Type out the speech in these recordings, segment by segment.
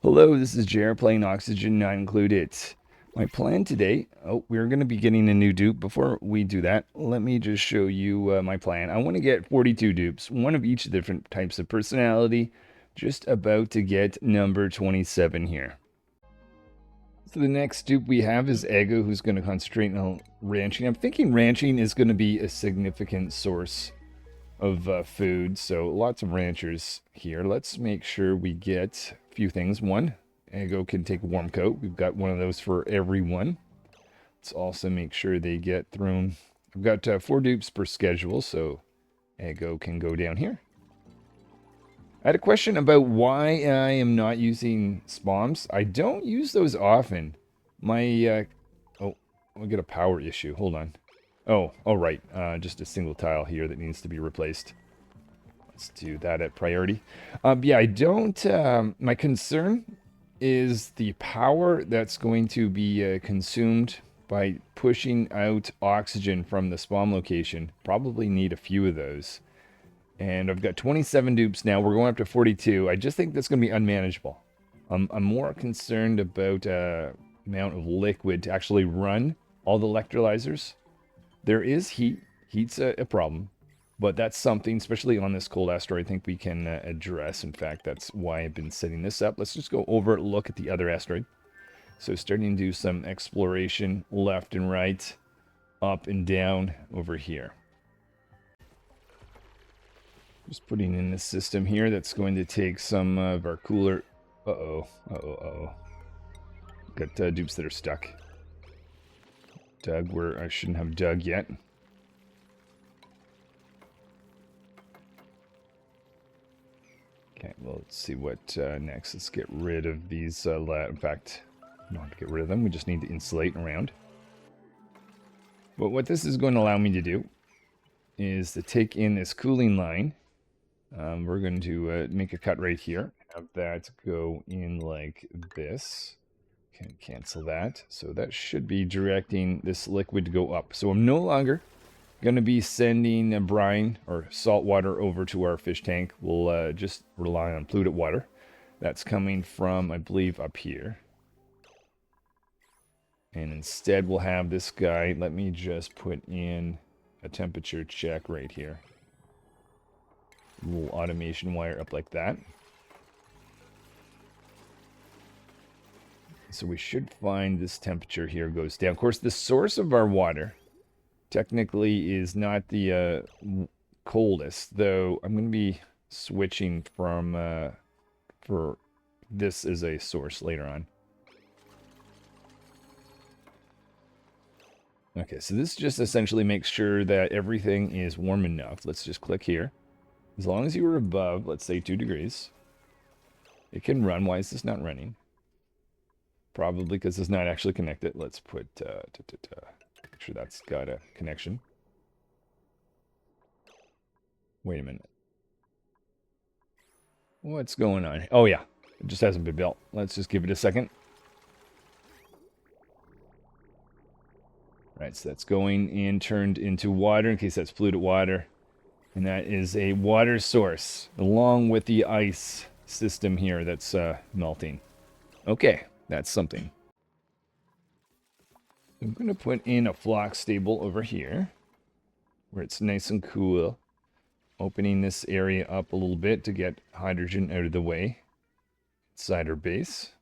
Hello, this is Jared playing Oxygen Not Included. My plan today, we're going to be getting a new dupe. Before we do that, let me just show you my plan. I want to get 42 dupes, one of each different types of personality. Just about to get number 27 here. So the next dupe we have is Ego, who's going to concentrate on ranching. I'm thinking ranching is going to be a significant source of food, so lots of ranchers here. Let's make sure we get a few things. One, Ego can take a warm coat. We've got one of those for everyone. Let's also make sure they get thrown. I've got 4 dupes per schedule, so Ego can go down here. I had a question about why I am not using spawns. I don't use those often. My, oh, we get a power issue. Hold on. Oh, right. Just a single tile here that needs to be replaced. Let's do that at priority. Yeah, I don't... my concern is the power that's going to be consumed by pushing out oxygen from the spawn location. Probably need a few of those. And I've got 27 dupes now. We're going up to 42. I just think that's going to be unmanageable. I'm more concerned about amount of liquid to actually run all the electrolyzers. There is heat. Heat's a problem. But that's something, especially on this cold asteroid, I think we can address. In fact, that's why I've been setting this up. Let's just go over, look at the other asteroid. So starting to do some exploration left and right, up and down over here. Just putting in this system here that's going to take some of our cooler... Got dupes that are stuck. Dug where I shouldn't have dug yet. Okay, well, let's see what next. Let's get rid of these, in fact, we don't have to get rid of them. We just need to insulate around. But what this is going to allow me to do is to take in this cooling line. We're going to make a cut right here. Have that go in like this. Can cancel that. So that should be directing this liquid to go up. So I'm no longer going to be sending brine or salt water over to our fish tank. We'll just rely on polluted water. That's coming from, I believe, up here. And instead we'll have this guy. Let me just put in a temperature check right here. A little automation wire up like that. So we should find this temperature here goes down. Of course, the source of our water technically is not the coldest, though I'm going to be switching from for this as a source later on. Okay, so this just essentially makes sure that everything is warm enough. Let's just click here. As long as you are above, let's say 2 degrees, it can run. Why is this not running? Probably because it's not actually connected. Let's put, make sure that's got a connection. Wait a minute. What's going on? Oh yeah, it just hasn't been built. Let's just give it a second. Right, so that's going in, turned into water, in case that's polluted water. And that is a water source, along with the ice system here that's melting. Okay, that's something. I'm going to put in a flock stable over here, where it's nice and cool. Opening this area up a little bit to get hydrogen out of the way. Inside our base.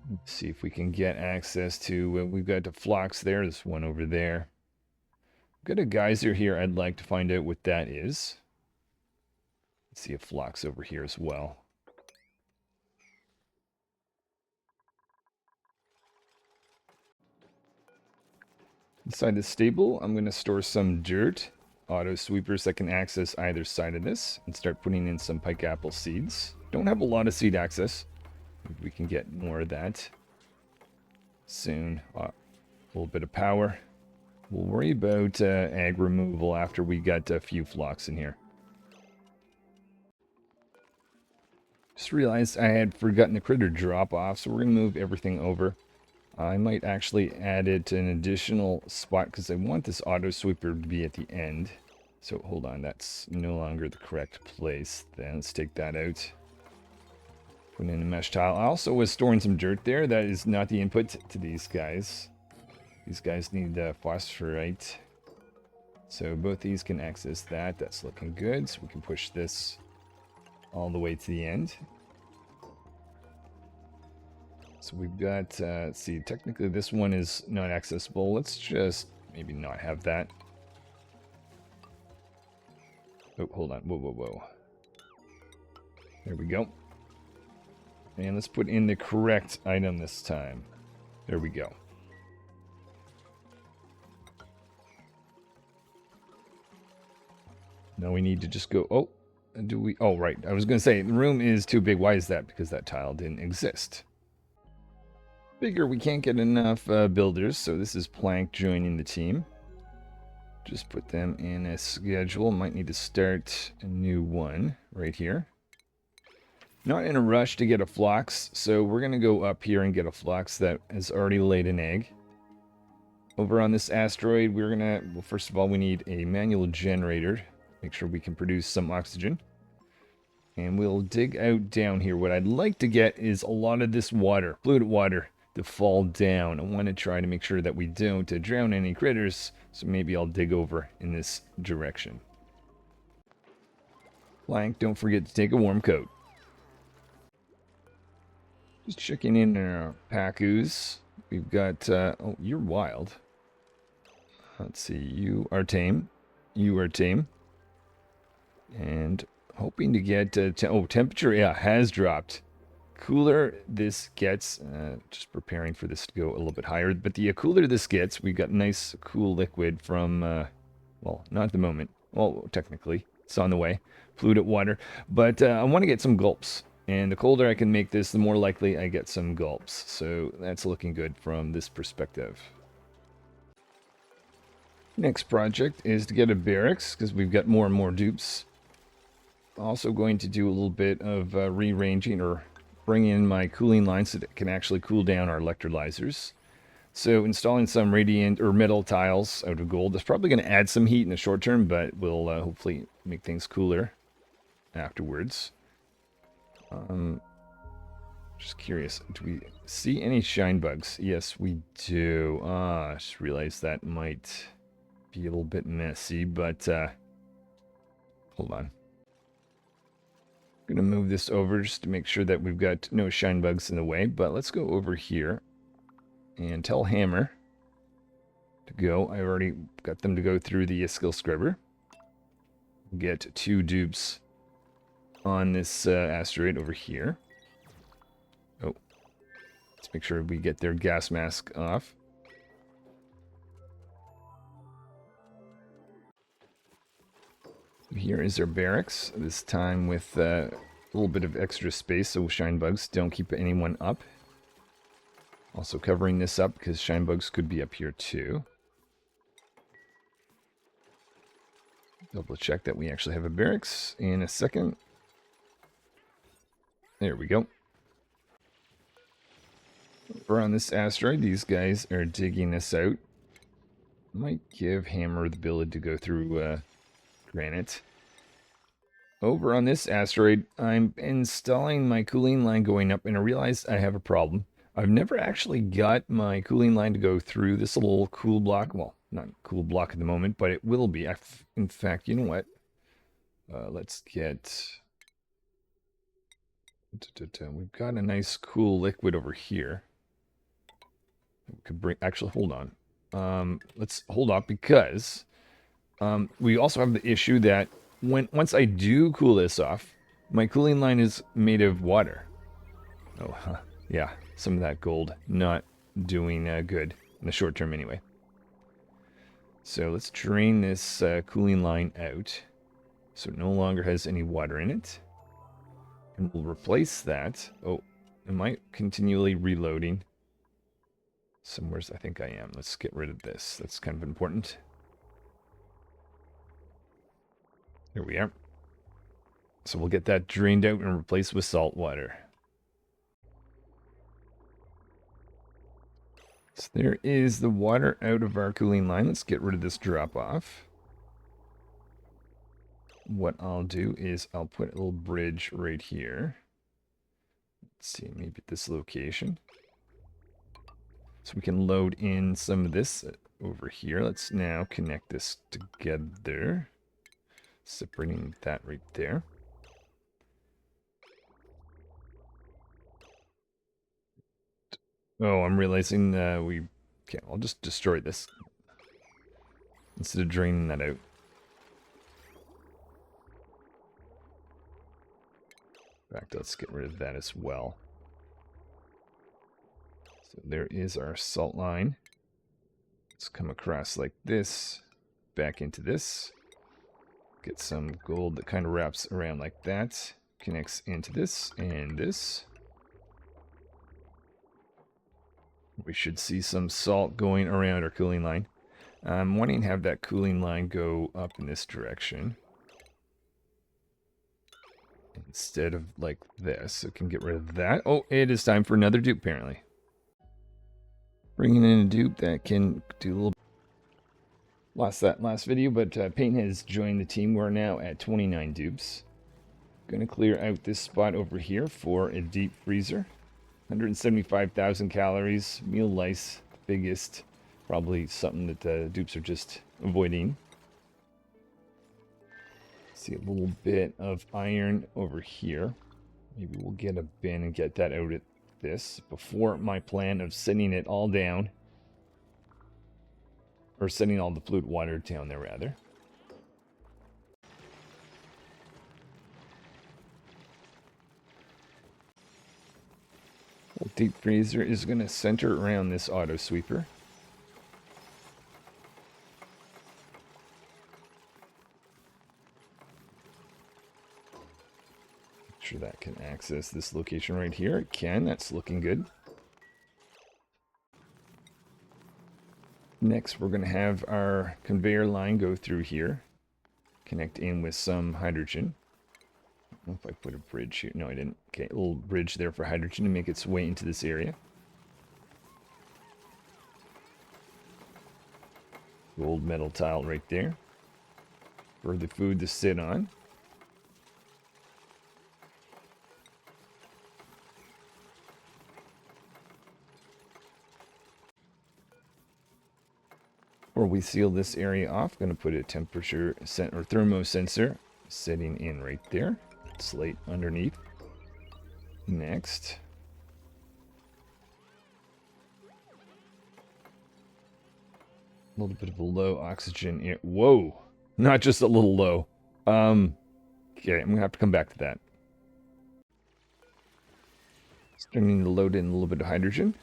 Let's see if we can get access to, we've got the flocks there, there's one over there. Got a geyser here, I'd like to find out what that is. Let's see if flocks over here as well. Inside the stable, I'm going to store some dirt. Auto sweepers that can access either side of this. And start putting in some pike apple seeds. Don't have a lot of seed access. Maybe we can get more of that soon. A little bit of power. We'll worry about ag removal after we got a few flocks in here. Just realized I had forgotten the critter drop off, so we're going to move everything over. I might actually add it to an additional spot because I want this auto sweeper to be at the end. So hold on, that's no longer the correct place. Then let's take that out. Put in a mesh tile. I also was storing some dirt there. That is not the input to these guys. These guys need phosphorite. So both these can access that. That's looking good. So we can push this all the way to the end. So we've got, let's see, technically this one is not accessible. Let's just maybe not have that. Oh, hold on. Whoa, whoa, whoa. There we go. And let's put in the correct item this time. There we go. Now we need to just go, oh, do we, oh, right. I was going to say, the room is too big. Why is that? Because that tile didn't exist. Figure we can't get enough builders, so this is Plank joining the team. Just put them in a schedule. Might need to start a new one right here. Not in a rush to get a phlox, so we're going to go up here and get a phlox that has already laid an egg. Over on this asteroid, we're going to, well, first of all, we need a manual generator. Make sure we can produce some oxygen. And we'll dig out down here. What I'd like to get is a lot of this water, polluted water, to fall down. I want to try to make sure that we don't drown any critters, so maybe I'll dig over in this direction. Plank, don't forget to take a warm coat. Just checking in our Packus. We've got, oh, you're wild. Let's see, you are tame. You are tame. And hoping to get, temperature, yeah, has dropped. Cooler this gets, just preparing for this to go a little bit higher, but the cooler this gets, we've got nice cool liquid from, well, not at the moment. Well, technically, it's on the way. Polluted water. But I want to get some gulps. And the colder I can make this, the more likely I get some gulps. So that's looking good from this perspective. Next project is to get a barracks, because we've got more and more dupes. Also going to do a little bit of rearranging or bring in my cooling lines so that it can actually cool down our electrolyzers. So installing some radiant or metal tiles out of gold. That's probably going to add some heat in the short term, but will hopefully make things cooler afterwards. Just curious, do we see any shine bugs? Yes, we do. I just realized that might be a little bit messy, but hold on. I'm going to move this over just to make sure that we've got no shine bugs in the way, but let's go over here and tell Hammer to go. I already got them to go through the skill scrubber. Get 2 dupes on this asteroid over here. Oh, let's make sure we get their gas mask off. Here is our barracks, this time with a little bit of extra space so shine bugs don't keep anyone up. Also covering this up because shine bugs could be up here too. Double check that we actually have a barracks in a second. There we go. Over on this asteroid, these guys are digging this out. Might give Hammer the ability to go through granite. Over on this asteroid, I'm installing my cooling line going up, and I realized I have a problem. I've never actually got my cooling line to go through this little cool block. Well, not cool block at the moment, but it will be. In fact, you know what? Let's get... We've got a nice cool liquid over here. We could bring... Actually, hold on. Let's hold off because we also have the issue that once I do cool this off, my cooling line is made of water. Oh, yeah, some of that gold not doing good in the short term anyway. So let's drain this cooling line out so it no longer has any water in it. And we'll replace that. Oh, am I continually reloading? Somewheres I think I am. Let's get rid of this. That's kind of important. Here we are. So we'll get that drained out and replaced with salt water. So there is the water out of our cooling line. Let's get rid of this drop off. What I'll do is I'll put a little bridge right here. Let's see, maybe at this location. So we can load in some of this over here. Let's now connect this together. Separating that right there. Oh, I'm realizing okay, I'll just destroy this instead of draining that out. In fact, let's get rid of that as well. So there is our salt line. Let's come across like this, back into this. Get some gold that kind of wraps around like that. Connects into this and this. We should see some salt going around our cooling line. I'm wanting to have that cooling line go up in this direction. Instead of like this. So can get rid of that. Oh, it is time for another dupe apparently. Bringing in a dupe that can do a little... Lost that last video, but Payne has joined the team. We're now at 29 dupes. Going to clear out this spot over here for a deep freezer. 175,000 calories, meal lice, biggest, probably something that dupes are just avoiding. See a little bit of iron over here. Maybe we'll get a bin and get that out at this before my plan of sending it all down. Or sending all the fluid water down there, rather. Deep freezer is going to center around this auto sweeper. Make sure that can access this location right here. It can. That's looking good. Next, we're going to have our conveyor line go through here. Connect in with some hydrogen. I don't know if I put a bridge here. No, I didn't. Okay, a little bridge there for hydrogen to make its way into this area. Gold metal tile right there for the food to sit on. Before we seal this area off, going to put a temperature or thermo sensor sitting in right there. Slate underneath. Next. A little bit of a low oxygen air. Whoa! Not just a little low. Okay, I'm gonna have to come back to that. Starting to load in a little bit of hydrogen.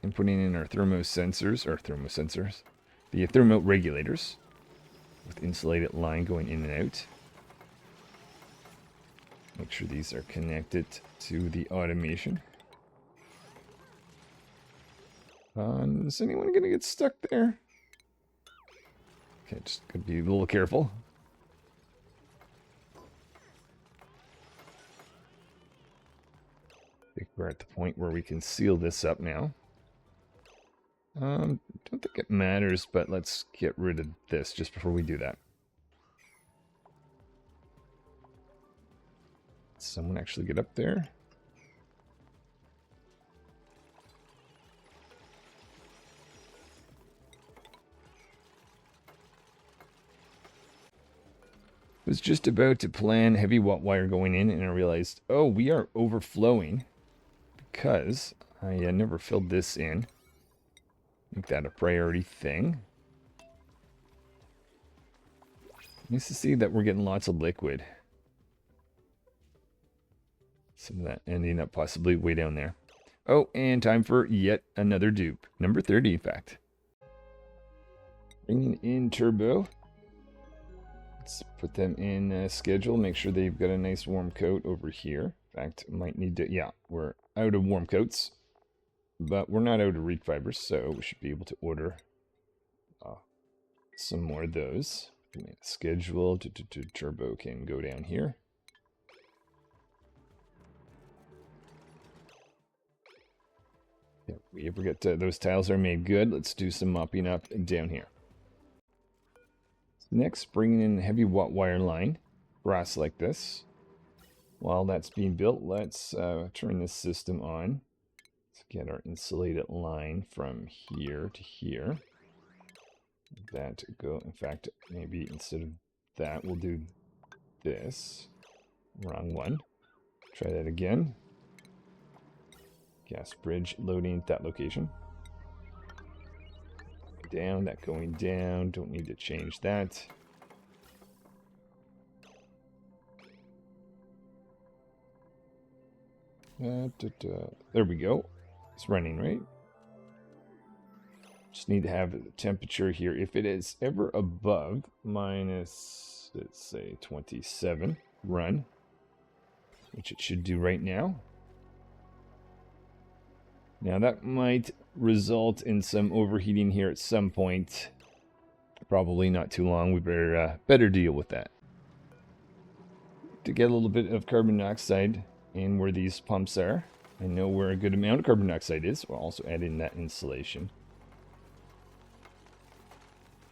And putting in our thermosensors, the thermoregulators. With insulated line going in and out. Make sure these are connected to the automation. Is anyone going to get stuck there? Okay, just gotta be a little careful. I think we're at the point where we can seal this up now. Don't think it matters, but let's get rid of this just before we do that. Someone actually get up there? Was just about to plan heavy watt wire going in, and I realized, oh, we are overflowing because I never filled this in. Make that a priority thing. Nice to see that we're getting lots of liquid. Some of that ending up possibly way down there. Oh, and time for yet another dupe. Number 30, in fact. Bringing in turbo. Let's put them in schedule. Make sure they've got a nice warm coat over here. In fact, might need to... Yeah, we're out of warm coats. But we're not out of reed fibers, so we should be able to order some more of those. Schedule. Turbo can go down here. Yeah, We forget those tiles are made good. Let's do some mopping up down here. Next, bringing in a heavy wire line, brass like this. While that's being built, let's turn this system on. Let's get our insulated line from here to here. That go. In fact, maybe instead of that, we'll do this. Wrong one. Try that again. Gas bridge loading at that location. Down, that going down. Don't need to change that. There we go. It's running, right? Just need to have the temperature here. If it is ever above minus, let's say, 27, run. Which it should do right now. Now that might result in some overheating here at some point. Probably not too long. We better deal with that. To get a little bit of carbon dioxide in where these pumps are, I know where a good amount of carbon dioxide is. We'll also add in that insulation.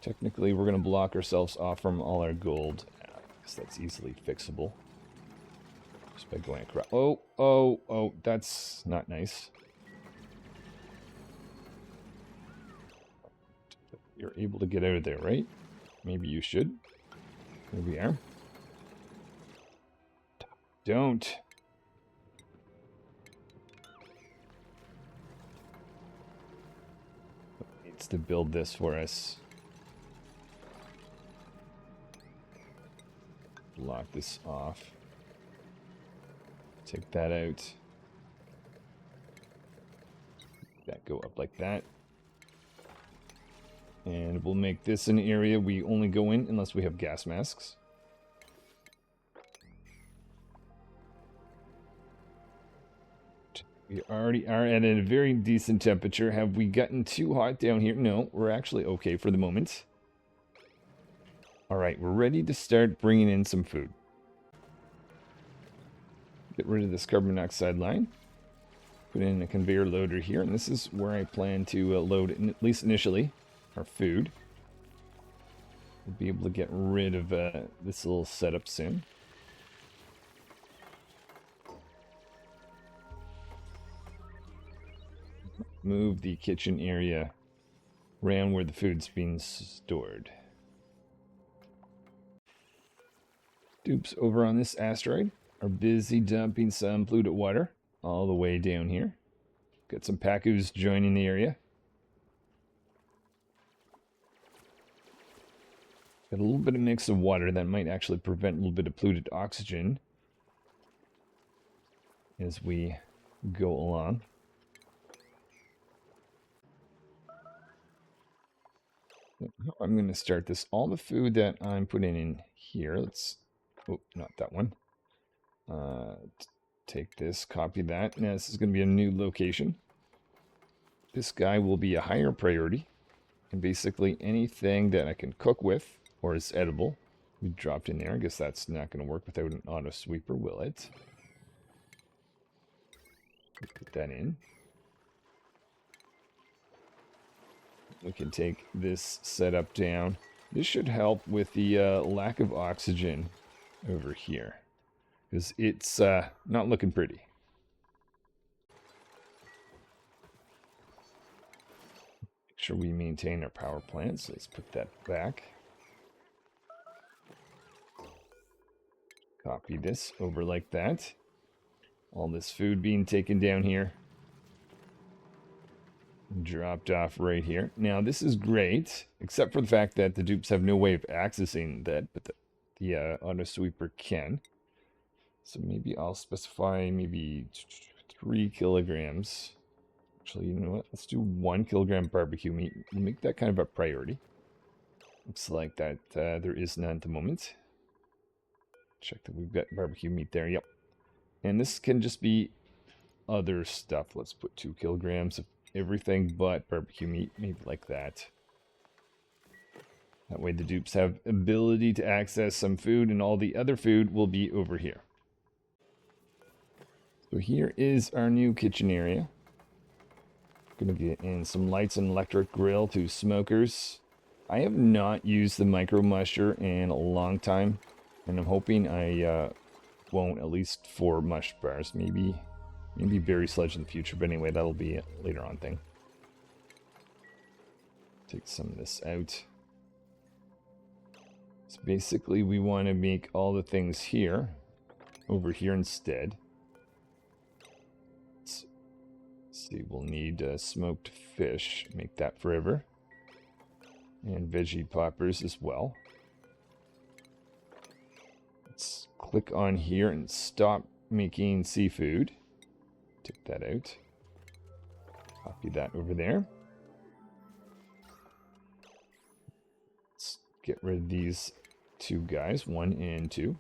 Technically, we're going to block ourselves off from all our gold. I guess that's easily fixable. Just by going across. Oh, that's not nice. You're able to get out of there, right? Maybe you should. Here we are. Don't. Needs to build this for us. Block this off. Take that out. That go up like that. And we'll make this an area we only go in unless we have gas masks. We already are at a very decent temperature. Have we gotten too hot down here? No, we're actually okay for the moment. Alright, we're ready to start bringing in some food. Get rid of this carbon dioxide line. Put in a conveyor loader here, and this is where I plan to load, at least initially, our food. We'll be able to get rid of this little setup soon. Move the kitchen area around where the food's being stored. Dupes over on this asteroid are busy dumping some polluted water all the way down here. Got some Pacus joining the area. Got a little bit of mix of water that might actually prevent a little bit of polluted oxygen as we go along. I'm going to start this. All the food that I'm putting in here, let's, oh, not that one. Take this, copy that. Now this is going to be a new location. This guy will be a higher priority. And basically anything that I can cook with or is edible, we dropped in there. I guess that's not going to work without an auto sweeper, will it? Put that in. We can take this setup down. This should help with the lack of oxygen over here, because it's not looking pretty. Make sure we maintain our power plants. So let's put that back. Copy this over like that. All this food being taken down here. Dropped off right here. Now this is great, except for the fact that the dupes have no way of accessing that, but the auto sweeper can. So maybe I'll specify maybe 3 kilograms. Actually, you know what? Let's do 1 kilogram barbecue meat. We'll make that kind of a priority. Looks like that there is none at the moment. Check that we've got barbecue meat there. Yep. And this can just be other stuff. Let's put 2 kilograms of everything but barbecue meat, maybe like that. That way the dupes have ability to access some food, and all the other food will be over here. So here is our new kitchen area. Gonna get in some lights and electric grill to smokers. I have not used the micro musher in a long time, and I'm hoping I won't, at least for mush bars. Maybe berry sledge in the future, but anyway, that'll be a later on thing. Take some of this out. So basically, we want to make all the things here over here instead. Let's see, we'll need smoked fish. Make that forever. And veggie poppers as well. Let's click on here and stop making seafood. Take that out. Copy that over there. Let's get rid of these two guys, 1 and 2.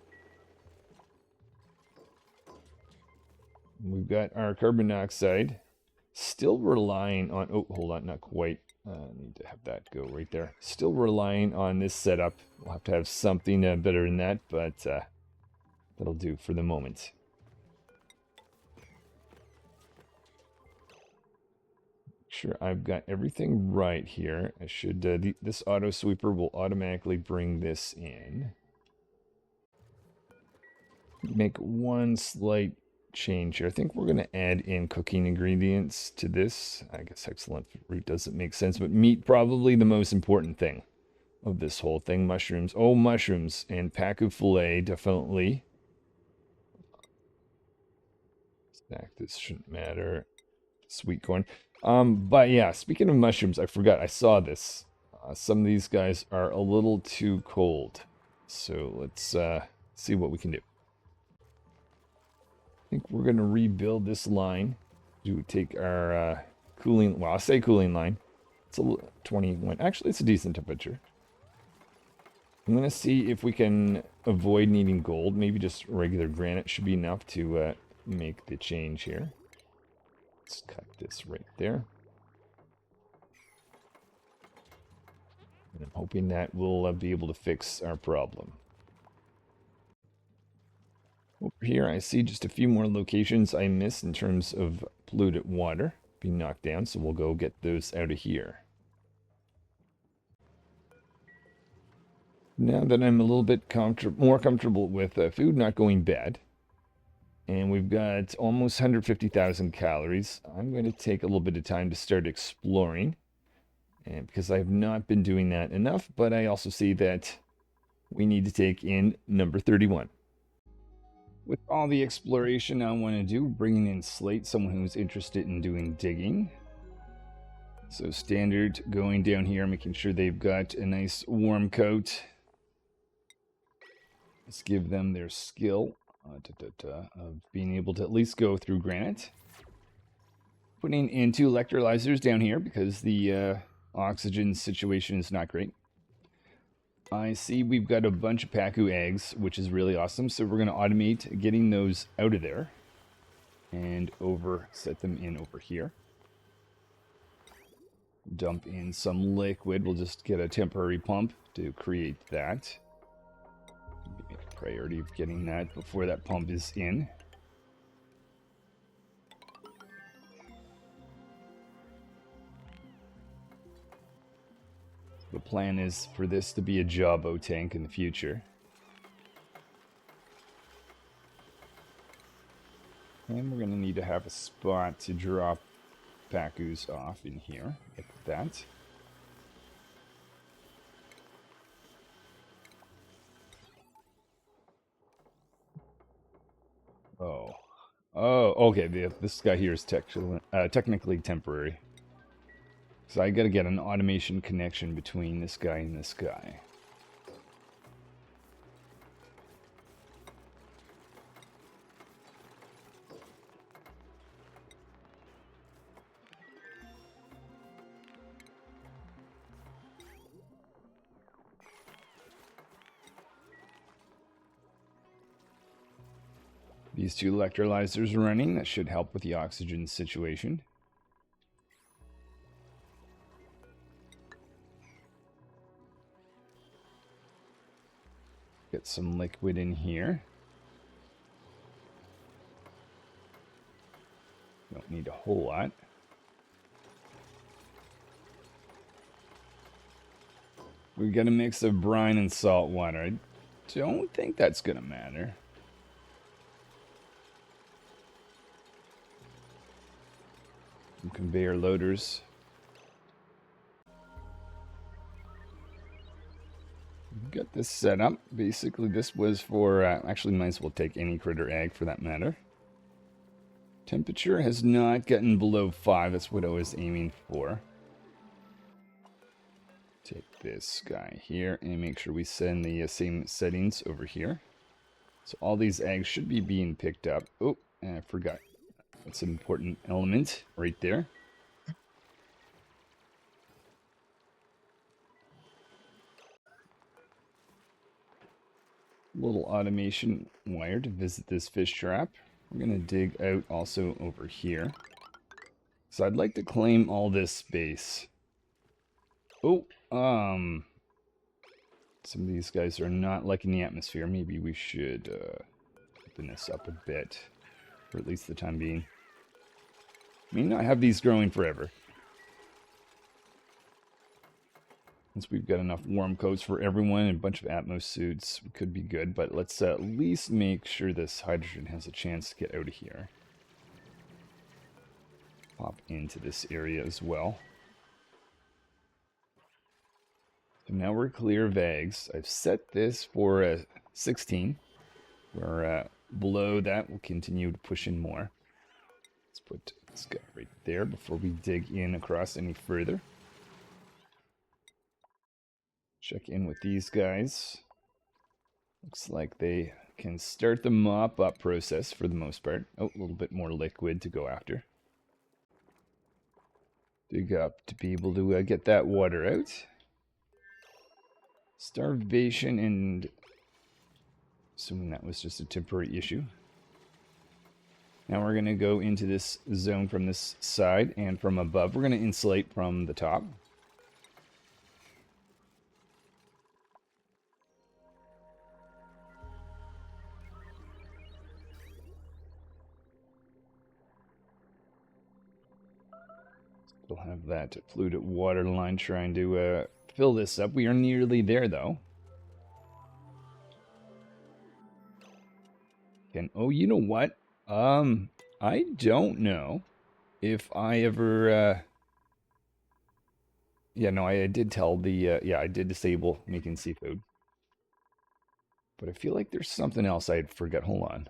We've got our carbon dioxide. Still relying on... Oh, hold on, not quite. Need to have that go right there. Still relying on this setup. We'll have to have something better than that, but that'll do for the moment. Sure, I've got everything right here. I should... this auto sweeper will automatically bring this in. Make one slight change here. I think we're going to add in cooking ingredients to this. I guess excellent fruit doesn't make sense, but meat probably the most important thing of this whole thing. Mushrooms. Oh, mushrooms and pacu filet, definitely. Snack, this shouldn't matter. Sweet corn. But yeah, speaking of mushrooms, I forgot. I saw this. Some of these guys are a little too cold. So let's see what we can do. I think we're going to rebuild this line. To take our cooling, well, I'll say cooling line. It's a 21. Actually, it's a decent temperature. I'm going to see if we can avoid needing gold. Maybe just regular granite should be enough to make the change here. Let's cut this right there. And I'm hoping that we'll be able to fix our problem. Over here, I see just a few more locations I missed in terms of polluted water being knocked down, so we'll go get those out of here. Now that I'm a little bit more comfortable with food not going bad, and we've got almost 150,000 calories, I'm going to take a little bit of time to start exploring, and because I have not been doing that enough, but I also see that we need to take in number 31. With all the exploration I want to do, bringing in Slate, someone who's interested in doing digging. So standard, going down here, making sure they've got a nice warm coat. Let's give them their skill of being able to at least go through granite. Putting in 2 electrolyzers down here because the oxygen situation is not great. I see we've got a bunch of pacu eggs, which is really awesome. So we're going to automate getting those out of there and set them in over here. Dump in some liquid. We'll just get a temporary pump to create that. Make a priority of getting that before that pump is in. The plan is for this to be a Jawbo tank in the future. And we're going to need to have a spot to drop pacus off in here. Like that. Oh. Oh, okay. This guy here is technically temporary. So I gotta get an automation connection between this guy and this guy. These 2 electrolyzers are running. That should help with the oxygen situation. Get some liquid in here. Don't need a whole lot. We got a mix of brine and salt water. I don't think that's gonna matter. Some conveyor loaders. Got this set up. Basically, this was for, actually might as well take any critter egg for that matter. Temperature has not gotten below 5. That's what I was aiming for. Take this guy here and make sure we send the same settings over here. So all these eggs should be being picked up. Oh, and I forgot. That's an important element right there. Little automation wire to visit this fish trap. We're going to dig out also over here. So I'd like to claim all this space. Oh, some of these guys are not liking the atmosphere. Maybe we should open this up a bit, for at least the time being. May not have these growing forever. Once we've got enough warm coats for everyone and a bunch of Atmos suits, we could be good. But let's at least make sure this hydrogen has a chance to get out of here. Pop into this area as well. So now we're clear of eggs. I've set this for 16. We're below that. We'll continue to push in more. Let's put this guy right there before we dig in across any further. Check in with these guys. Looks like they can start the mop-up process for the most part. Oh, a little bit more liquid to go after. Dig up to be able to get that water out. Starvation and... assuming that was just a temporary issue. Now we're going to go into this zone from this side and from above. We're going to insulate from the top. We'll have that fluted water line trying to fill this up. We are nearly there, though. Oh, you know what? I don't know if I ever... yeah, no, I did tell the... yeah, I did disable making seafood. But I feel like there's something else I forgot. Hold on.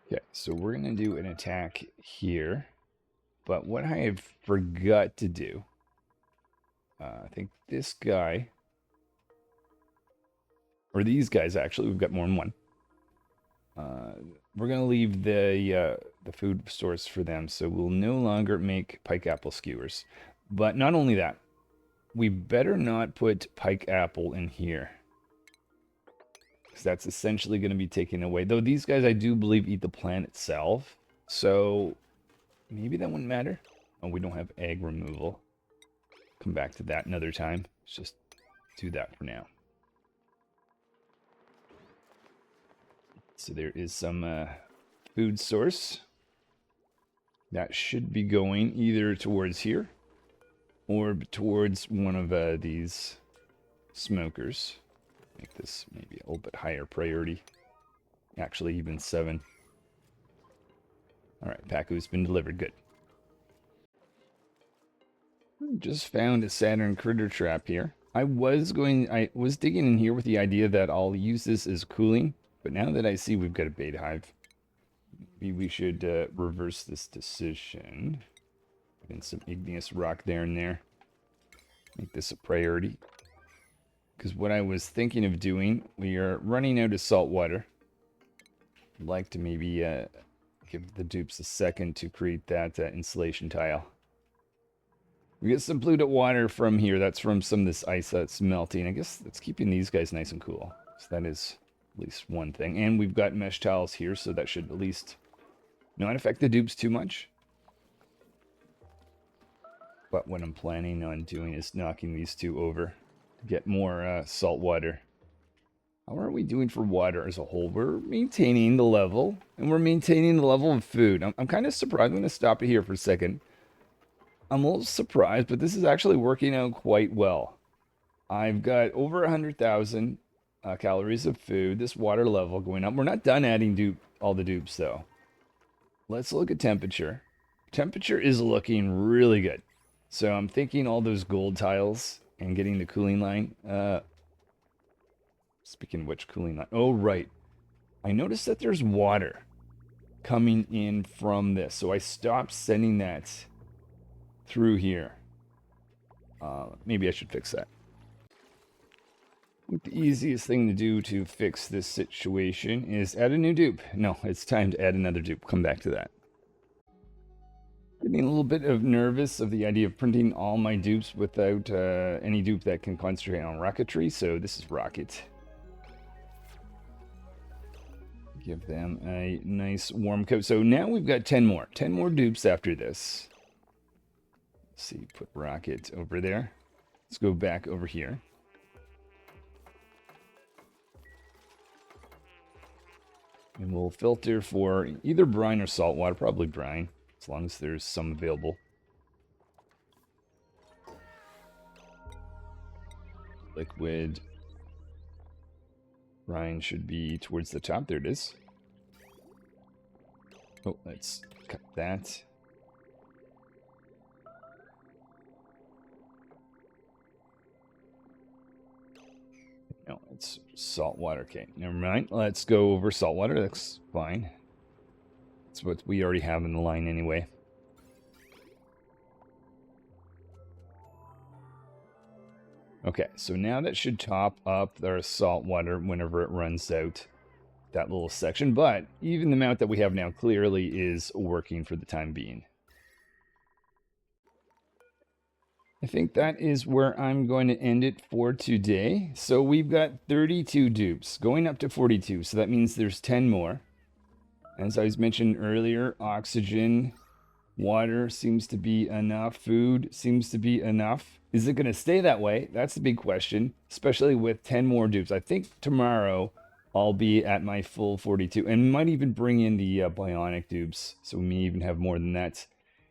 Okay, so we're going to do an attack here. But what I have forgot to do, I think this guy, or these guys actually, we've got more than one. We're going to leave the food source for them, so we'll no longer make pike apple skewers. But not only that, we better not put pike apple in here, because that's essentially going to be taken away. Though these guys, I do believe, eat the plant itself, so... maybe that wouldn't matter. Oh, we don't have egg removal. Come back to that another time. Let's just do that for now. So there is some food source. That should be going either towards here or towards one of these smokers. Make this maybe a little bit higher priority. Actually, even 7. Alright, Paku's been delivered. Good. Just found a Saturn critter trap here. I was digging in here with the idea that I'll use this as cooling, but now that I see we've got a bait hive, maybe we should reverse this decision. Put in some igneous rock there and there. Make this a priority. Because what I was thinking of doing, we are running out of salt water. I'd like to maybe give the dupes a second to create that insulation tile. We get some polluted water from here. That's from some of this ice that's melting. I guess that's keeping these guys nice and cool. So that is at least one thing. And we've got mesh tiles here, so that should at least not affect the dupes too much. But what I'm planning on doing is knocking these two over to get more salt water. How are we doing for water as a whole? We're maintaining the level, and we're maintaining the level of food. I'm kind of surprised. I'm going to stop it here for a second. I'm a little surprised, but this is actually working out quite well. I've got over 100,000 calories of food. This water level going up. We're not done adding all the dupes though. Let's look at temperature. Temperature is looking really good. So I'm thinking all those gold tiles and getting the cooling line. Speaking of which, cooling line. Oh, right. I noticed that there's water coming in from this. So I stopped sending that through here. Maybe I should fix that. I think the easiest thing to do to fix this situation is add a new dupe. No, it's time to add another dupe. Come back to that. Getting a little bit nervous of the idea of printing all my dupes without any dupe that can concentrate on rocketry. So this is rocket. Give them a nice warm coat. So now we've got 10 more. 10 more dupes after this. Let's see, put rocket over there. Let's go back over here. And we'll filter for either brine or salt water, probably brine, as long as there's some available. Liquid. Brine should be towards the top. There it is. Oh, let's cut that. No, it's salt water. Okay, never mind. Let's go over salt water. That's fine. That's what we already have in the line anyway. Okay, so now that should top up our salt water whenever it runs out, that little section. But even the amount that we have now clearly is working for the time being. I think that is where I'm going to end it for today. So we've got 32 dupes, going up to 42. So that means there's 10 more. As I was mentioned earlier, oxygen, water seems to be enough. Food seems to be enough. Is it going to stay that way? That's the big question, especially with 10 more dupes. I think tomorrow I'll be at my full 42 and might even bring in the bionic dupes. So we may even have more than that.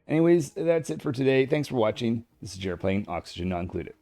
Anyways, that's it for today. Thanks for watching. This is Jared playing Oxygen Not Included.